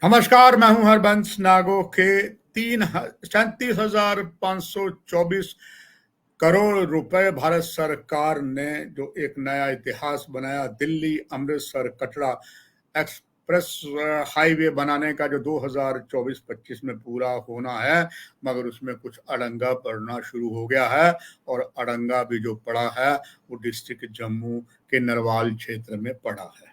नमस्कार, मैं हूं हरबंश नागो के 37,524 करोड़ रुपए भारत सरकार ने जो एक नया इतिहास बनाया, दिल्ली अमृतसर कटरा एक्सप्रेस हाईवे बनाने का जो 2024-25 में पूरा होना है, मगर उसमें कुछ अड़ंगा पड़ना शुरू हो गया है। और अड़ंगा भी जो पड़ा है वो डिस्ट्रिक्ट जम्मू के नरवाल क्षेत्र में पड़ा है।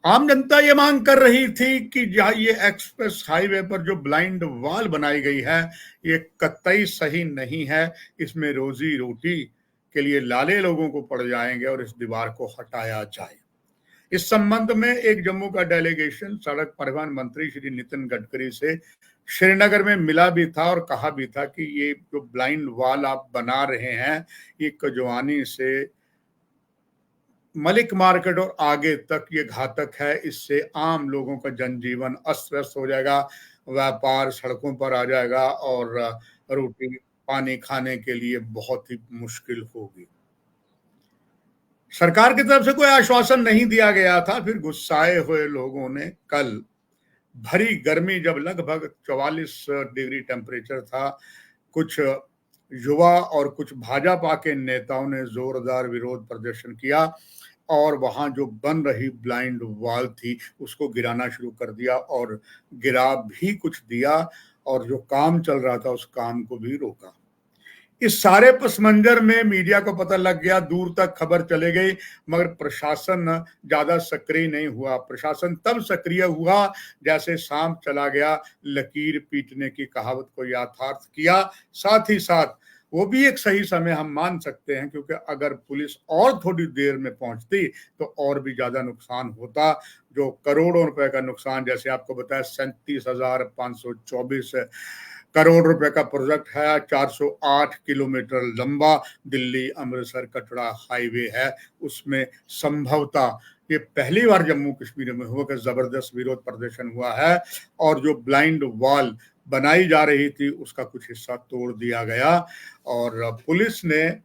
आम जनता ये मांग कर रही थी कि ये एक्सप्रेस हाईवे पर जो ब्लाइंड वॉल बनाई गई है ये कतई सही नहीं है। इसमें रोजी रोटी के लिए लाले लोगों को पड़ जाएंगे और इस दीवार को हटाया जाए। इस संबंध में एक जम्मू का डेलीगेशन सड़क परिवहन मंत्री श्री नितिन गडकरी से श्रीनगर में मिला भी था और कहा भी था कि ये जो ब्लाइंड वॉल आप बना रहे हैं ये कजवानी से मलिक मार्केट और आगे तक ये घातक है। इससे आम लोगों का जनजीवन अस्त व्यस्त हो जाएगा, व्यापार सड़कों पर आ जाएगा और रोटी पानी खाने के लिए बहुत ही मुश्किल होगी। सरकार की तरफ से कोई आश्वासन नहीं दिया गया था। फिर गुस्साए हुए लोगों ने कल भरी गर्मी, जब लगभग 44 डिग्री टेम्परेचर था, कुछ युवा और कुछ भाजपा के नेताओं ने जोरदार विरोध प्रदर्शन किया और वहां जो बन रही ब्लाइंड वॉल थी उसको गिराना शुरू कर दिया और गिरा भी कुछ दिया और जो काम चल रहा था उस काम को भी रोका। इस सारे पस मंजर में मीडिया को पता लग गया, दूर तक खबर चले गई, मगर प्रशासन ज्यादा सक्रिय नहीं हुआ। प्रशासन तब सक्रिय हुआ जैसे सांप चला गया, लकीर पीटने की कहावत को यथार्थ किया। साथ ही साथ वो भी एक सही समय हम मान सकते हैं, क्योंकि अगर पुलिस और थोड़ी देर में पहुंचती तो और भी ज्यादा नुकसान होता। जो करोड़ों रुपए का नुकसान, जैसे आपको बताया 37,524 करोड़ रुपए का प्रोजेक्ट है, 408 किलोमीटर लंबा दिल्ली अमृतसर कटरा हाईवे है। उसमें संभवतः ये पहली बार जम्मू कश्मीर में हुआ कि जबरदस्त विरोध प्रदर्शन हुआ है और जो ब्लाइंड वॉल बनाई जा रही थी उसका कुछ हिस्सा तोड़ दिया गया। और पुलिस ने,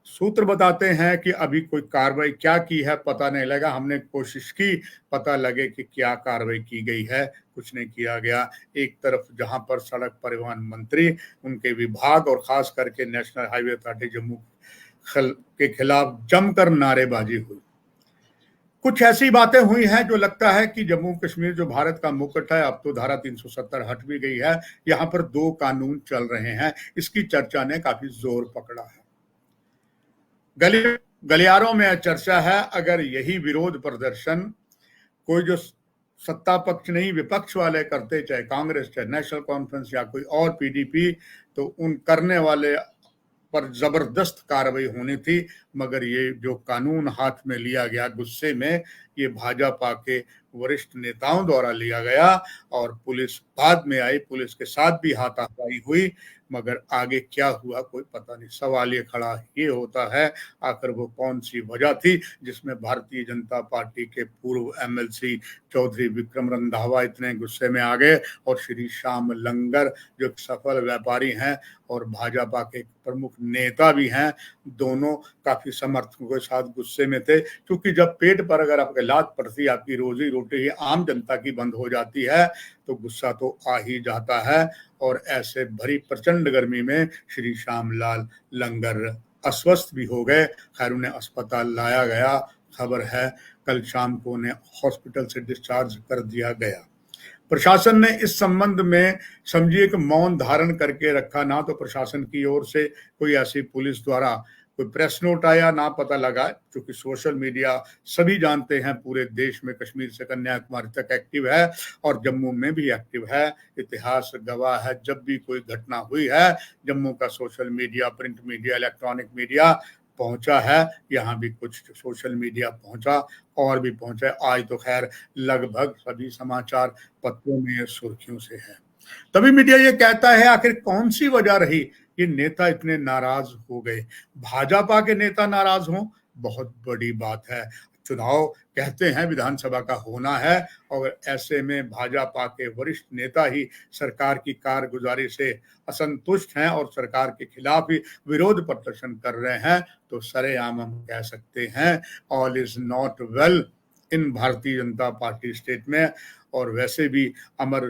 सूत्र बताते हैं कि अभी कोई कार्रवाई क्या की है पता नहीं लगा। हमने कोशिश की पता लगे कि क्या कार्रवाई की गई है, कुछ नहीं किया गया। एक तरफ जहां पर सड़क परिवहन मंत्री, उनके विभाग और खास करके नेशनल हाईवे अथॉरिटी जम्मू के खिलाफ जमकर नारेबाजी हुई। कुछ ऐसी बातें हुई हैं जो लगता है कि जम्मू कश्मीर जो भारत का मुकुट है, अब तो धारा 370 हट भी गई है, यहाँ पर दो कानून चल रहे हैं। इसकी चर्चा ने काफी जोर पकड़ा है। गलियारों में चर्चा है, अगर यही विरोध प्रदर्शन कोई जो सत्ता पक्ष नहीं विपक्ष वाले करते, चाहे कांग्रेस चाहे नेशनल कॉन्फ्रेंस या कोई और पीडीपी, तो उन करने वाले पर जबरदस्त कार्रवाई होनी थी। मगर ये जो कानून हाथ में लिया गया गुस्से में, ये भाजपा के वरिष्ठ नेताओं द्वारा लिया गया और पुलिस बाद में आई, पुलिस के साथ भी हाथापाई हुई, मगर आगे क्या हुआ कोई पता नहीं। सवाल ये खड़ा ये होता है, आखिर वो कौन सी वजह थी जिसमें भारतीय जनता पार्टी के पूर्व एमएलसी चौधरी विक्रम रंधावा इतने गुस्से में आ गए और श्री श्याम लंगर जो सफल व्यापारी हैं और भाजपा के प्रमुख नेता भी हैं, दोनों काफी समर्थकों के साथ गुस्से में थे। क्योंकि जब पेट पर अगर आपके लात पड़ती, आपकी रोजी रोटी आम जनता की बंद हो जाती है तो गुस्सा तो आ ही जाता है। और ऐसे भरी प्रचंड गर्मी में श्री श्यामलाल लंगर अस्वस्थ भी हो गए। खैर उन्हें अस्पताल लाया गया, खबर है कल शाम को उन्हें हॉस्पिटल से डिस्चार्ज कर दिया गया। प्रशासन ने इस संबंध में समझिए कि मौन धारण करके रखा। ना तो प्रशासन की ओर से कोई ऐसी पुलिस द्वारा कोई प्रेस नोट आया, ना पता लगा, क्योंकि सोशल मीडिया सभी जानते हैं पूरे देश में कश्मीर से कन्याकुमारी तक एक्टिव है और जम्मू में भी एक्टिव है। इतिहास गवाह है, जब भी कोई घटना हुई है जम्मू का social media, print media, electronic media पहुंचा है। यहाँ भी कुछ सोशल मीडिया पहुंचा और भी पहुंचा। आज तो खैर लगभग सभी समाचार पत्रों में सुर्खियों से है। तभी मीडिया ये कहता है आखिर कौन सी वजह रही ये नेता इतने नाराज हो गए। भाजपा के नेता नाराज हों, बहुत बड़ी बात है। चुनाव कहते हैं विधानसभा का होना है और ऐसे में भाजपा के वरिष्ठ नेता ही सरकार की कारगुजारी से असंतुष्ट हैं और सरकार के खिलाफ ही विरोध प्रदर्शन कर रहे हैं, तो सरेआम हम कह सकते हैं all is not well in Bharatiya Janata party state में। और वैसे भी अमर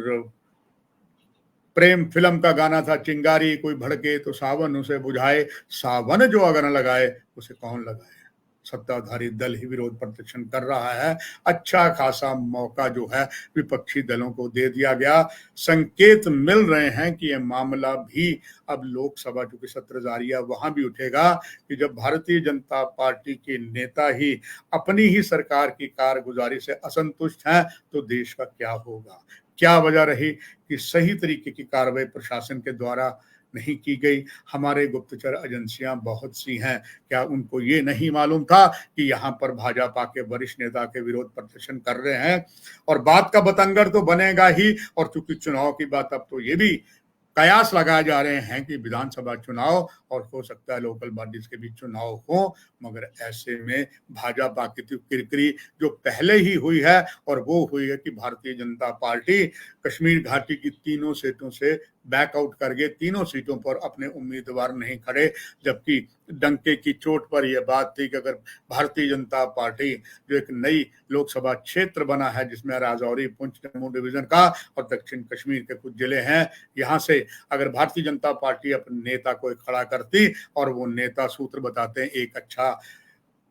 प्रेम फिल्म का गाना था, चिंगारी कोई भड़के तो सावन उसे बुझाए, सावन जो अगर न लगाए उसे कौन लगाए। सत्ताधारी दल ही विरोध प्रदर्शन कर रहा है। अच्छा खासा मौका जो है विपक्षी दलों को दे दिया गया। संकेत मिल रहे हैं कि यह मामला भी अब लोकसभा चूंकि सत्र जारी है वहां भी उठेगा कि जब भारतीय जनता पार्टी के नेता ही अपनी ही सरकार की कारगुजारी से असंतुष्ट हैं तो देश का क्या होगा। क्या वजह रही कि सही तरीके की कार्रवाई प्रशासन के द्वारा नहीं की गई। हमारे गुप्तचर एजेंसियां बहुत सी हैं, क्या उनको ये नहीं मालूम था कि यहाँ पर भाजपा के वरिष्ठ नेता के विरोध प्रदर्शन कर रहे हैं। और बात का बतंगड़ तो बनेगा ही। और चूंकि चुनाव की बात, अब तो ये भी कयास लगाए जा रहे हैं कि विधानसभा चुनाव और हो सकता है लोकल बॉडीज के भी चुनाव हो, मगर ऐसे में भाजपा की तो किरकिरी जो पहले ही हुई है, और वो हुई है कि भारतीय जनता पार्टी कश्मीर घाटी की तीनों सीटों से बैकआउट कर गए, तीनों सीटों पर अपने उम्मीदवार नहीं खड़े। जबकि डंके की चोट पर यह बात थी कि अगर भारतीय जनता पार्टी जो एक नई लोकसभा क्षेत्र बना है जिसमें राजौरी, पुंछ, जम्मू डिवीजन का और दक्षिण कश्मीर के कुछ जिले हैं, यहाँ से अगर भारतीय जनता पार्टी अपने नेता को खड़ा करती, और वो नेता सूत्र बताते हैं एक अच्छा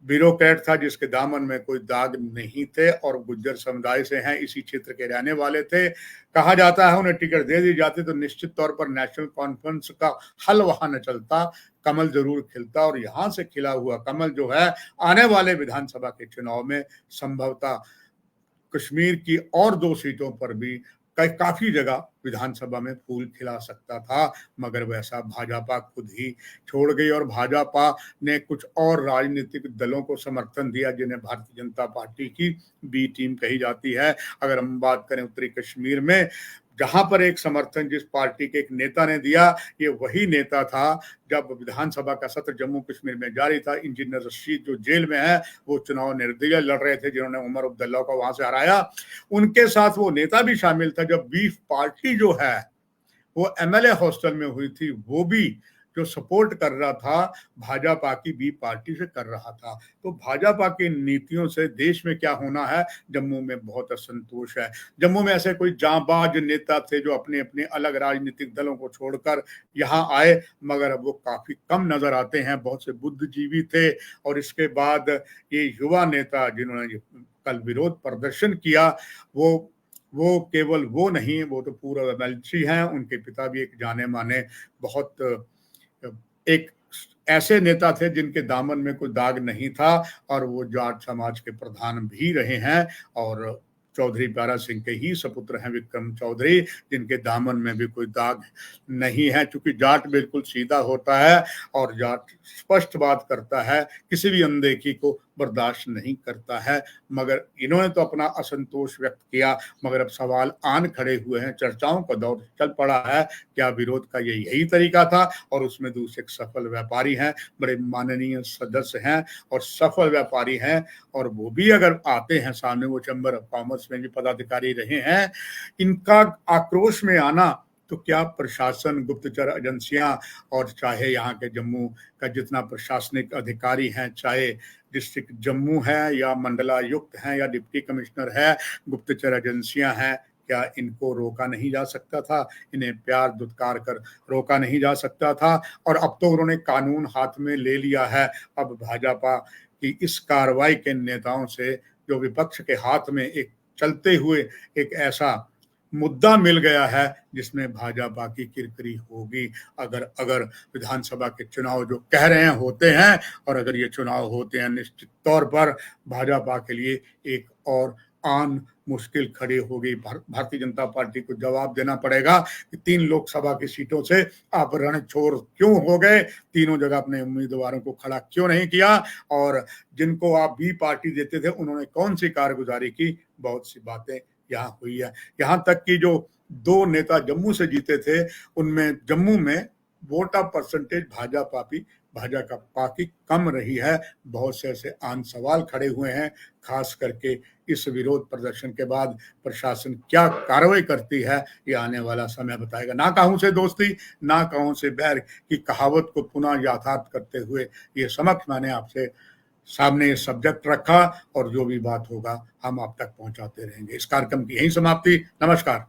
ब्यूरोक्रेट था जिसके दामन में कोई दाग नहीं थे और गुज्जर समुदाय से हैं, इसी क्षेत्र के रहने वाले थे, कहा जाता है उन्हें टिकट दे दी जाती तो निश्चित तौर पर नेशनल कॉन्फ्रेंस का हल वहां न चलता, कमल जरूर खिलता। और यहां से खिला हुआ कमल जो है आने वाले विधानसभा के चुनाव में संभवतः कश्मीर की और 2 सीटों पर भी काफी जगह विधानसभा में फूल खिला सकता था, मगर वैसा भाजपा खुद ही छोड़ गई। और भाजपा ने कुछ और राजनीतिक दलों को समर्थन दिया जिन्हें भारतीय जनता पार्टी की बी टीम कही जाती है। अगर हम बात करें उत्तरी कश्मीर में, जहां पर एक समर्थन जिस पार्टी के एक नेता ने दिया, ये वही नेता था जब विधानसभा का सत्र जम्मू कश्मीर में जारी था, इंजीनियर रशीद जो जेल में है वो चुनाव निर्दलीय लड़ रहे थे जिन्होंने उमर अब्दुल्ला को वहां से हराया, उनके साथ वो नेता भी शामिल था। जब बीफ पार्टी जो है वो एमएलए हॉस्टल में हुई थी, वो भी जो सपोर्ट कर रहा था भाजपा की बी पार्टी से कर रहा था। तो भाजपा की नीतियों से देश में क्या होना है, जम्मू में बहुत असंतोष है। जम्मू में ऐसे कोई जांबाज नेता थे जो अपने अपने अलग राजनीतिक दलों को छोड़कर यहाँ आए, मगर अब वो काफी कम नजर आते हैं। बहुत से बुद्धिजीवी थे। और इसके बाद ये युवा नेता जिन्होंने कल विरोध प्रदर्शन किया, वो केवल वो नहीं, वो तो पूरा एमएलसी हैं। उनके पिता भी एक जाने माने बहुत एक ऐसे नेता थे जिनके दामन में कोई दाग नहीं था, और वो जाट समाज के प्रधान भी रहे हैं। और चौधरी प्यारा सिंह के ही सपुत्र हैं विक्रम चौधरी, जिनके दामन में भी कोई दाग नहीं है। क्योंकि जाट बिल्कुल सीधा होता है और जाट स्पष्ट बात करता है, किसी भी अनदेखी को बर्दाश्त नहीं करता है। मगर इन्होंने तो अपना असंतोष व्यक्त किया, मगर अब सवाल आन खड़े हुए हैं, चर्चाओं का दौर चल पड़ा है, क्या विरोध का यही तरीका था। और उसमें दूसरे सफल व्यापारी हैं, बड़े माननीय सदस्य हैं और सफल व्यापारी हैं, और वो भी अगर आते हैं सामने, वो चैम्बर ऑफ कॉमर्स में भी पदाधिकारी रहे हैं, इनका आक्रोश में आना, तो क्या प्रशासन, गुप्तचर एजेंसियां और चाहे यहाँ के जम्मू का जितना प्रशासनिक अधिकारी हैं, चाहे डिस्ट्रिक्ट जम्मू है या मंडलायुक्त हैं या डिप्टी कमिश्नर है, गुप्तचर एजेंसियां हैं, क्या इनको रोका नहीं जा सकता था? इन्हें प्यार दुत्कार कर रोका नहीं जा सकता था? और अब तो उन्होंने कानून हाथ में ले लिया है। अब भाजपा की इस कार्रवाई के नेताओं से जो विपक्ष के हाथ में एक चलते हुए एक ऐसा मुद्दा मिल गया है जिसमें भाजपा की किरकिरी होगी। अगर विधानसभा के चुनाव जो कह रहे हैं होते हैं, और अगर ये चुनाव होते हैं, निश्चित तौर पर भाजपा के लिए एक और आन मुश्किल खड़ी होगी। भारतीय जनता पार्टी को जवाब देना पड़ेगा कि 3 लोकसभा की सीटों से आप रणछोड़ क्यों हो गए, तीनों जगह अपने उम्मीदवारों को खड़ा क्यों नहीं किया, और जिनको आप बी पार्टी देते थे उन्होंने कौन सी कारगुजारी की। बहुत सी बातें यहाँ हुई है। यहाँ तक कि जो 2 नेता जम्मू से जीते थे, उनमें जम्मू में वोट ऑफ परसेंटेज भाजपा की कम रही है। बहुत से ऐसे आन सवाल खड़े हुए हैं, खास करके इस विरोध प्रदर्शन के बाद प्रशासन क्या कार्रवाई करती है, ये आने वाला समय बताएगा। ना कहूं से दोस्ती, ना कहूं से बैर की कहावत को पुनः याथार्थ करते हुए ये समक्ष मैंने आपसे सामने ये सब्जेक्ट रखा और जो भी बात होगा हम आप तक पहुंचाते रहेंगे। इस कार्यक्रम की यही समाप्ति। नमस्कार।